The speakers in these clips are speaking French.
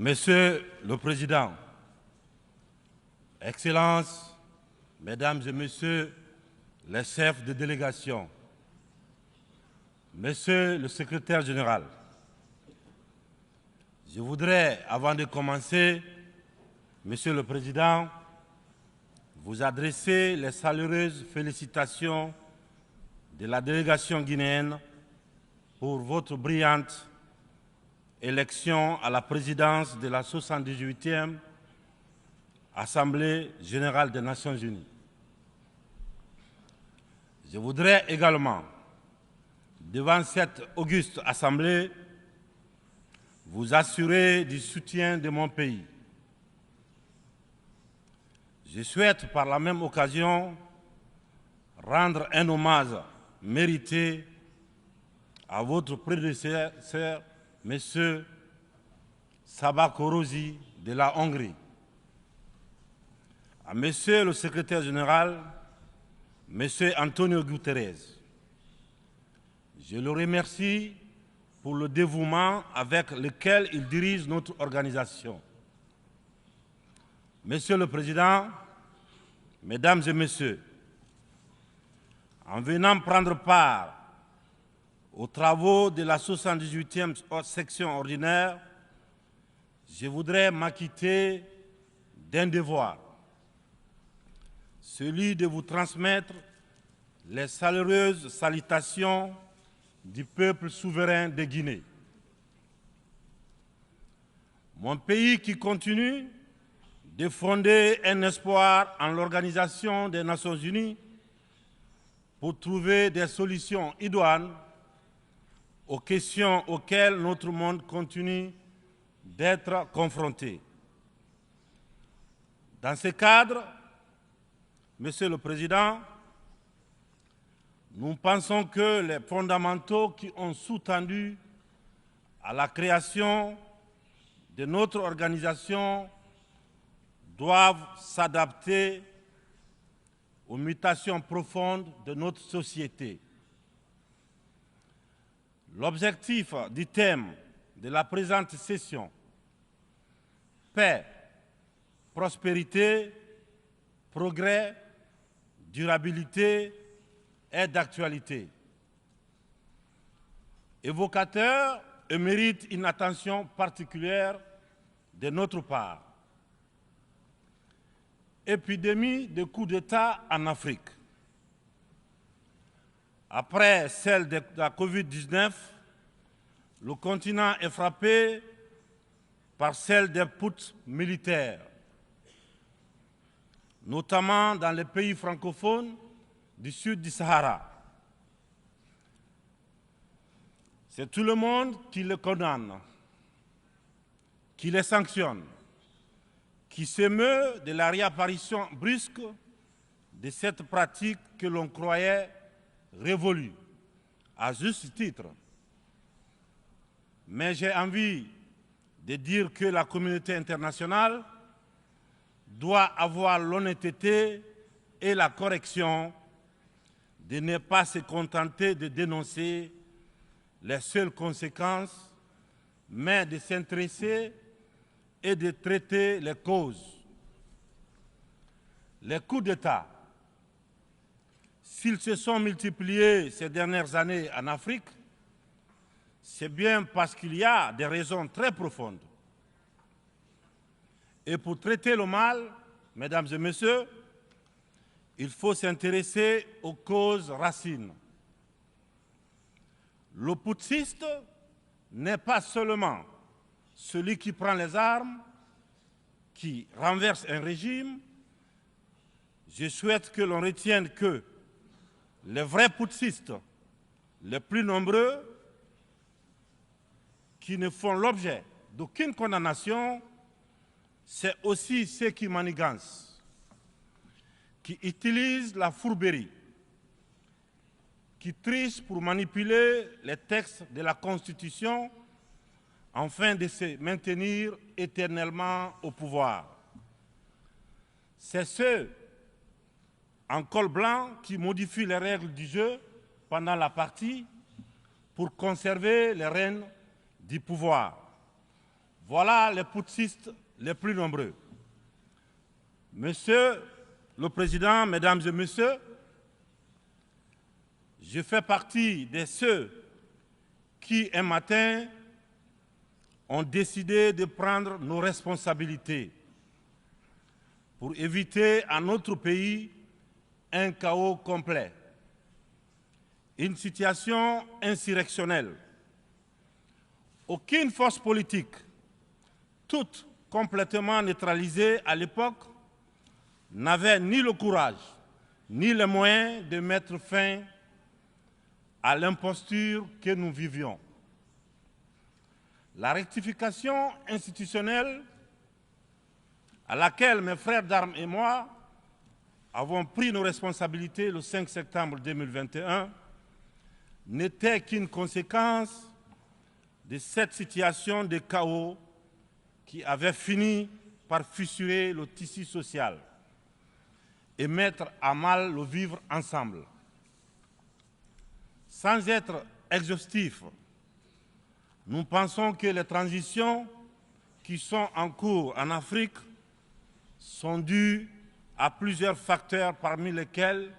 Monsieur le Président, Excellences, Mesdames et Messieurs les chefs de délégation, Monsieur le Secrétaire général, je voudrais, avant de commencer, Monsieur le Président, vous adresser les chaleureuses félicitations de la délégation guinéenne pour votre brillante élection à la présidence de la 78e Assemblée générale des Nations unies. Je voudrais également, devant cette auguste Assemblée, vous assurer du soutien de mon pays. Je souhaite par la même occasion rendre un hommage mérité à votre prédécesseur, M. Csaba Kőrösi de la Hongrie, à M. le Secrétaire général, M. Antonio Guterres. Je le remercie pour le dévouement avec lequel il dirige notre organisation. Monsieur le Président, Mesdames et Messieurs, en venant prendre part aux travaux de la 78e section ordinaire, je voudrais m'acquitter d'un devoir, celui de vous transmettre les chaleureuses salutations du peuple souverain de Guinée. Mon pays qui continue de fonder un espoir en l'Organisation des Nations Unies pour trouver des solutions idoines aux questions auxquelles notre monde continue d'être confronté. Dans ce cadre, Monsieur le Président, nous pensons que les fondamentaux qui ont sous-tendu à la création de notre organisation doivent s'adapter aux mutations profondes de notre société. L'objectif du thème de la présente session, paix, prospérité, progrès, durabilité, est d'actualité. Évocateur et mérite une attention particulière de notre part. Épidémie de coups d'État en Afrique. Après celle de la Covid-19, le continent est frappé par celle des putschs militaires, notamment dans les pays francophones du sud du Sahara. C'est tout le monde qui le condamne, qui les sanctionne, qui s'émeut de la réapparition brusque de cette pratique que l'on croyait révolue, à juste titre. Mais j'ai envie de dire que la communauté internationale doit avoir l'honnêteté et la correction de ne pas se contenter de dénoncer les seules conséquences, mais de s'intéresser et de traiter les causes. Les coups d'État, s'ils se sont multipliés ces dernières années en Afrique, c'est bien parce qu'il y a des raisons très profondes. Et pour traiter le mal, Mesdames et Messieurs, il faut s'intéresser aux causes racines. Le putschiste n'est pas seulement celui qui prend les armes, qui renverse un régime. Je souhaite que l'on retienne que les vrais putschistes, les plus nombreux, qui ne font l'objet d'aucune condamnation, c'est aussi ceux qui manigancent, qui utilisent la fourberie, qui trichent pour manipuler les textes de la Constitution afin de se maintenir éternellement au pouvoir. C'est ceux en col blanc qui modifient les règles du jeu pendant la partie pour conserver les rênes du pouvoir. Voilà les putschistes les plus nombreux. Monsieur le Président, Mesdames et Messieurs, je fais partie de ceux qui, un matin, ont décidé de prendre nos responsabilités pour éviter à notre pays un chaos complet, une situation insurrectionnelle. Aucune force politique, toute complètement neutralisée à l'époque, n'avait ni le courage ni les moyens de mettre fin à l'imposture que nous vivions. La rectification institutionnelle à laquelle mes frères d'armes et moi avons pris nos responsabilités le 5 septembre 2021 n'était qu'une conséquence de cette situation de chaos qui avait fini par fissurer le tissu social et mettre à mal le vivre ensemble. Sans être exhaustif, nous pensons que les transitions qui sont en cours en Afrique sont dues à plusieurs facteurs parmi lesquels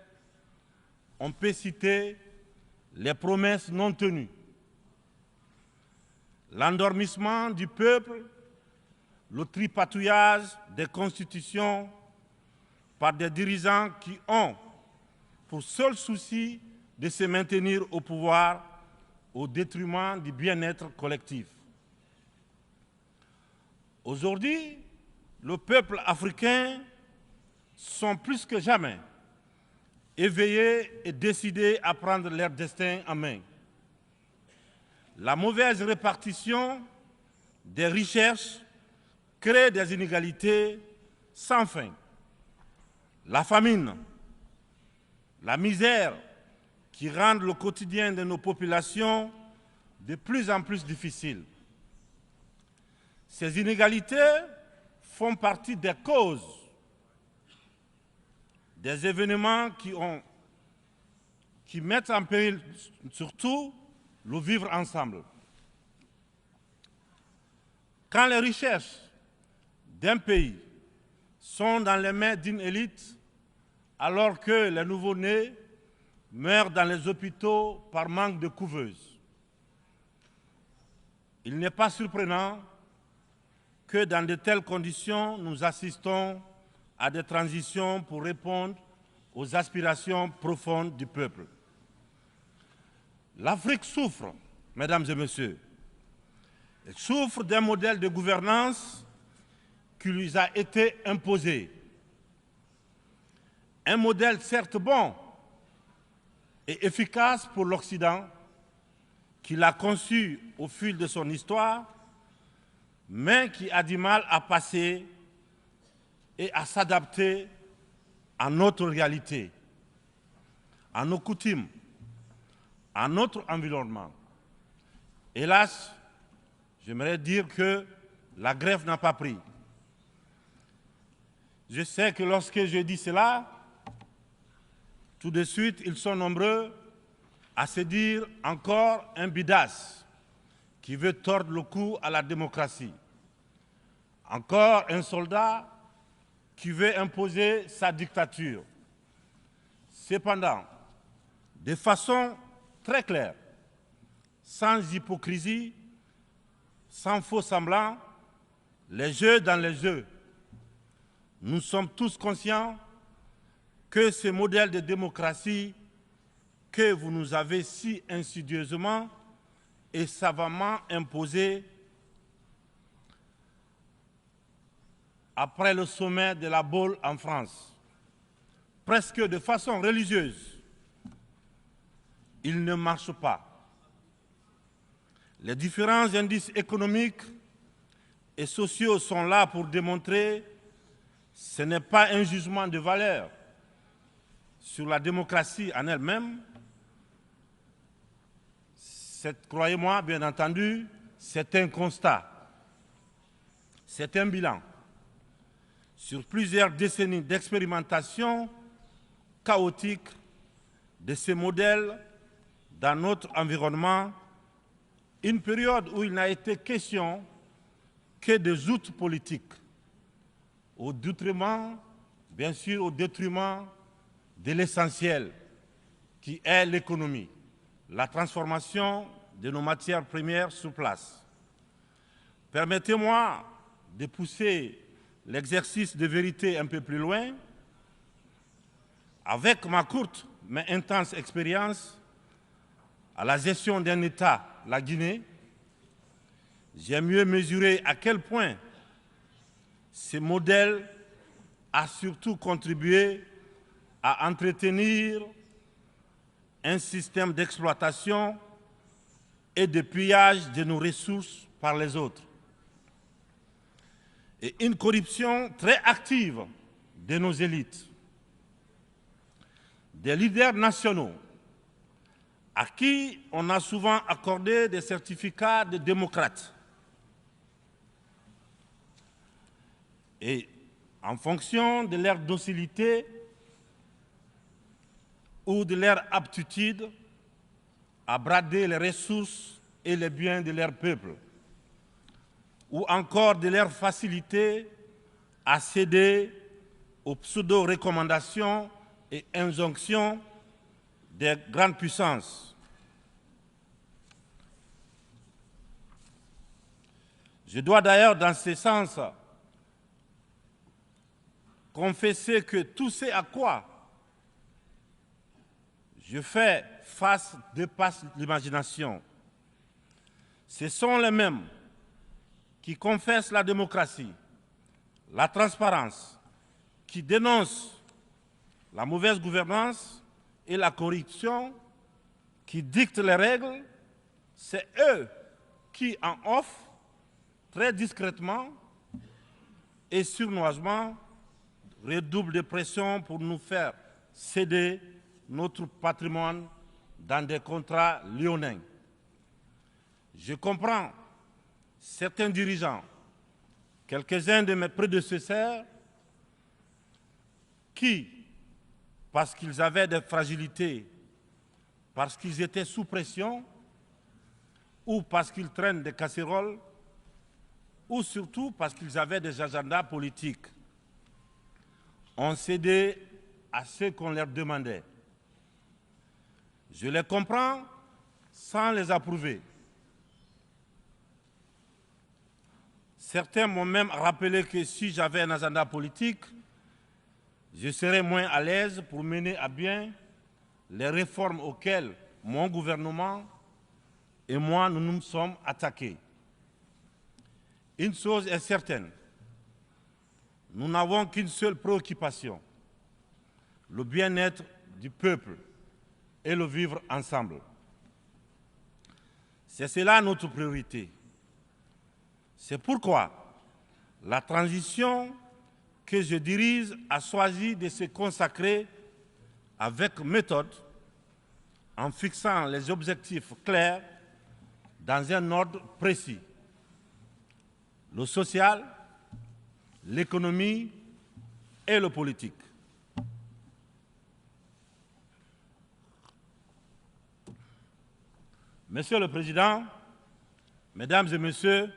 on peut citer les promesses non tenues, l'endormissement du peuple, le tripatouillage des constitutions par des dirigeants qui ont pour seul souci de se maintenir au pouvoir au détriment du bien-être collectif. Aujourd'hui, le peuple africain sont plus que jamais éveillés et décidés à prendre leur destin en main. La mauvaise répartition des richesses crée des inégalités sans fin. La famine, la misère qui rendent le quotidien de nos populations de plus en plus difficile. Ces inégalités font partie des causes des événements qui mettent en péril surtout le vivre ensemble. Quand les richesses d'un pays sont dans les mains d'une élite, alors que les nouveau-nés meurent dans les hôpitaux par manque de couveuses, il n'est pas surprenant que dans de telles conditions, nous assistons à des transitions pour répondre aux aspirations profondes du peuple. L'Afrique souffre, mesdames et messieurs, elle souffre d'un modèle de gouvernance qui lui a été imposé. Un modèle certes bon et efficace pour l'Occident, qu'il a conçu au fil de son histoire, mais qui a du mal à passer et à s'adapter à notre réalité, à nos coutumes, à notre environnement. Hélas, j'aimerais dire que la grève n'a pas pris. Je sais que lorsque je dis cela, tout de suite, ils sont nombreux à se dire encore un bidas qui veut tordre le cou à la démocratie. Encore un soldat qui veut imposer sa dictature. Cependant, de façon très claire, sans hypocrisie, sans faux semblant, les jeux dans les jeux, nous sommes tous conscients que ce modèle de démocratie que vous nous avez si insidieusement et savamment imposé après le sommet de la Baule en France, presque de façon religieuse, il ne marche pas. Les différents indices économiques et sociaux sont là pour démontrer que ce n'est pas un jugement de valeur sur la démocratie en elle-même. Croyez-moi, bien entendu, c'est un constat, c'est un bilan. Sur plusieurs décennies d'expérimentation chaotique de ces modèles dans notre environnement, une période où il n'a été question que des outils politiques, au détriment, bien sûr, au détriment de l'essentiel, qui est l'économie, la transformation de nos matières premières sur place. Permettez-moi de pousser l'exercice de vérité un peu plus loin. Avec ma courte mais intense expérience à la gestion d'un État, la Guinée, j'ai mieux mesuré à quel point ce modèle a surtout contribué à entretenir un système d'exploitation et de pillage de nos ressources par les autres, et une corruption très active de nos élites, des leaders nationaux à qui on a souvent accordé des certificats de démocrates. Et en fonction de leur docilité ou de leur aptitude à brader les ressources et les biens de leur peuple, ou encore de leur facilité à céder aux pseudo-recommandations et injonctions des grandes puissances. Je dois d'ailleurs, dans ce sens, confesser que tout ce à quoi je fais face dépasse l'imagination. Ce sont les mêmes qui confessent la démocratie, la transparence, qui dénoncent la mauvaise gouvernance et la corruption, qui dictent les règles. C'est eux qui en offrent très discrètement et sournoisement redoublent de pression pour nous faire céder notre patrimoine dans des contrats léonins. Je comprends certains dirigeants, quelques-uns de mes prédécesseurs, qui, parce qu'ils avaient des fragilités, parce qu'ils étaient sous pression, ou parce qu'ils traînent des casseroles, ou surtout parce qu'ils avaient des agendas politiques, ont cédé à ce qu'on leur demandait. Je les comprends sans les approuver. Certains m'ont même rappelé que si j'avais un agenda politique, je serais moins à l'aise pour mener à bien les réformes auxquelles mon gouvernement et moi nous nous sommes attaqués. Une chose est certaine, nous n'avons qu'une seule préoccupation, le bien-être du peuple et le vivre ensemble. C'est cela notre priorité. C'est pourquoi la transition que je dirige a choisi de se consacrer avec méthode en fixant les objectifs clairs dans un ordre précis. Le social, l'économie et le politique. Monsieur le Président, Mesdames et Messieurs,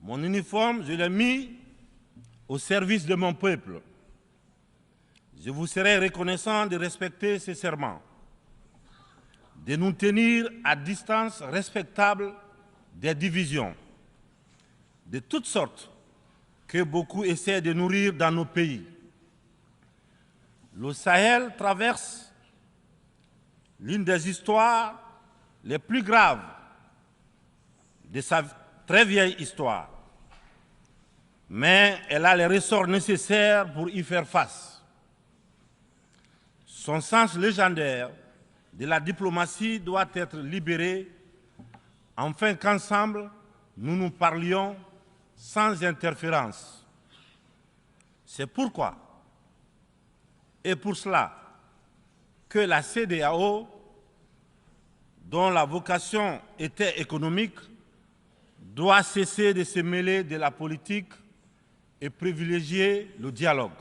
mon uniforme, je l'ai mis au service de mon peuple. Je vous serai reconnaissant de respecter ces serments, de nous tenir à distance respectable des divisions, de toutes sortes que beaucoup essaient de nourrir dans nos pays. Le Sahel traverse l'une des histoires les plus graves de sa très vieille histoire, mais elle a les ressorts nécessaires pour y faire face. Son sens légendaire de la diplomatie doit être libéré afin qu'ensemble, nous nous parlions sans interférence. C'est pourquoi, et pour cela, que la CEDEAO, dont la vocation était économique, doit cesser de se mêler de la politique et privilégier le dialogue.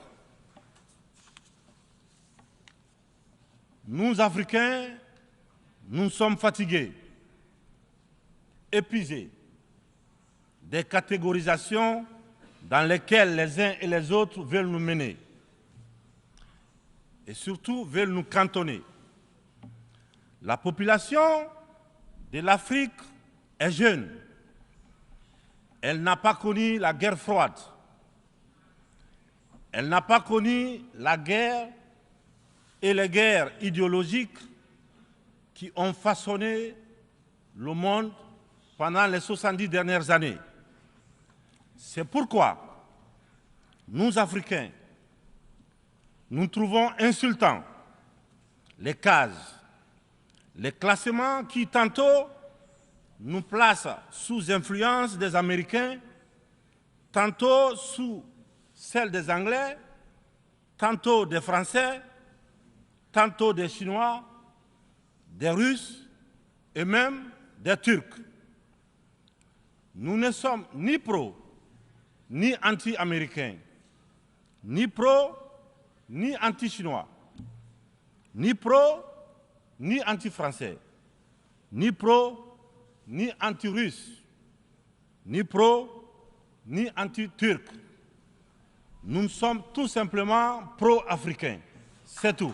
Nous, Africains, nous sommes fatigués, épuisés des catégorisations dans lesquelles les uns et les autres veulent nous mener et surtout veulent nous cantonner. La population de l'Afrique est jeune. Elle n'a pas connu la guerre froide. Elle n'a pas connu la guerre et les guerres idéologiques qui ont façonné le monde pendant les 70 dernières années. C'est pourquoi nous, Africains, nous trouvons insultants les cases, les classements qui tantôt nous placent sous influence des Américains, tantôt sous celle des Anglais, tantôt des Français, tantôt des Chinois, des Russes et même des Turcs. Nous ne sommes ni pro, ni anti-américains, ni pro, ni anti-chinois, ni pro, ni anti-français, ni pro, ni anti-russe, ni pro, ni anti-turc. Nous sommes tout simplement pro-africains. C'est tout.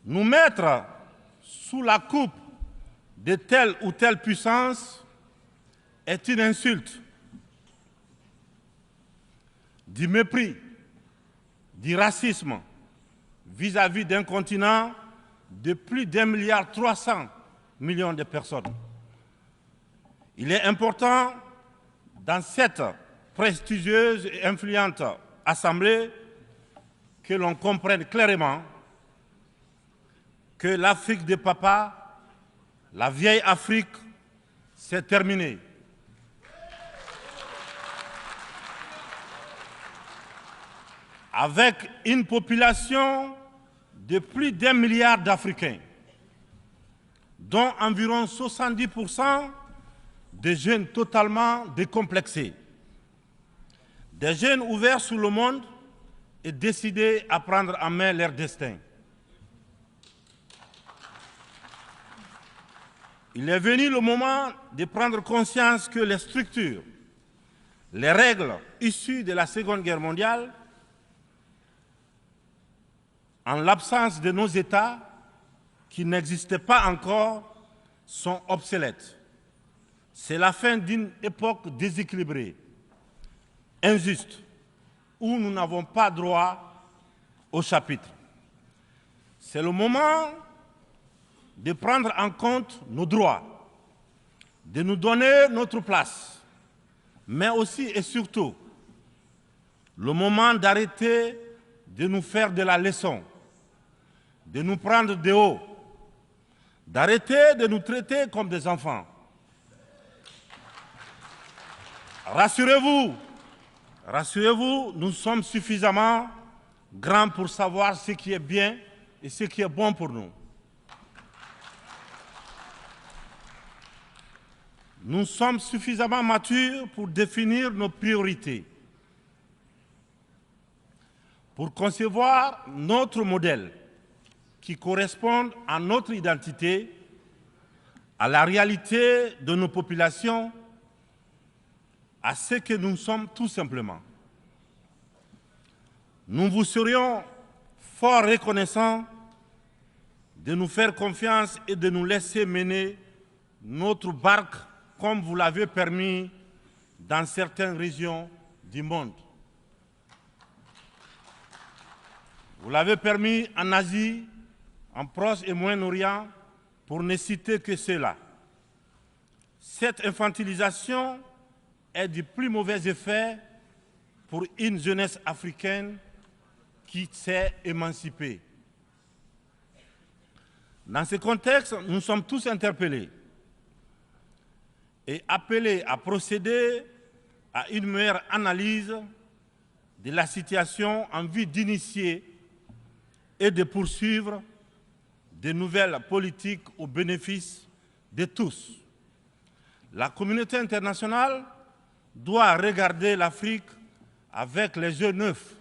Nous mettre sous la coupe de telle ou telle puissance est une insulte, du mépris, du racisme vis-à-vis d'un continent de plus d'1,3 milliard de personnes. Il est important, dans cette prestigieuse et influente assemblée, que l'on comprenne clairement que l'Afrique de papa, la vieille Afrique, c'est terminé. Avec une population de plus d'1 milliard d'Africains, dont environ 70% de jeunes totalement décomplexés, des jeunes ouverts sur le monde et décidés à prendre en main leur destin. Il est venu le moment de prendre conscience que les structures, les règles issues de la Seconde Guerre mondiale, en l'absence de nos États qui n'existaient pas encore, sont obsolètes. C'est la fin d'une époque déséquilibrée, injuste, où nous n'avons pas droit au chapitre. C'est le moment de prendre en compte nos droits, de nous donner notre place, mais aussi et surtout le moment d'arrêter de nous faire de la leçon, de nous prendre de haut, d'arrêter de nous traiter comme des enfants. Rassurez-vous, rassurez-vous, nous sommes suffisamment grands pour savoir ce qui est bien et ce qui est bon pour nous. Nous sommes suffisamment matures pour définir nos priorités, pour concevoir notre modèle qui corresponde à notre identité, à la réalité de nos populations, à ce que nous sommes tout simplement. Nous vous serions fort reconnaissants de nous faire confiance et de nous laisser mener notre barque comme vous l'avez permis dans certaines régions du monde. Vous l'avez permis en Asie, en Proche et Moyen-Orient, pour ne citer que cela. Cette infantilisation est du plus mauvais effet pour une jeunesse africaine qui s'est émancipée. Dans ce contexte, nous sommes tous interpellés et appelés à procéder à une meilleure analyse de la situation en vue d'initier et de poursuivre de nouvelles politiques au bénéfice de tous. La communauté internationale doit regarder l'Afrique avec les yeux neufs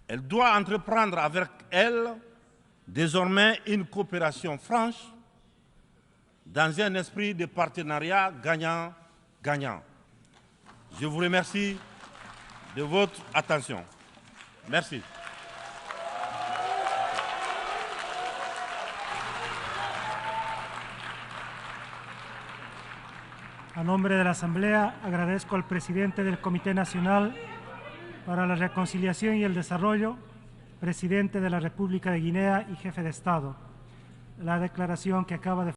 Elle doit entreprendre avec elle désormais une coopération franche dans un esprit de partenariat gagnant-gagnant. Je vous remercie de votre attention. Merci. A nombre de la Asamblea, agradezco al presidente del Comité Nacional para la Reconciliación y el Desarrollo, presidente de la República de Guinea y jefe de Estado, la declaración que acaba de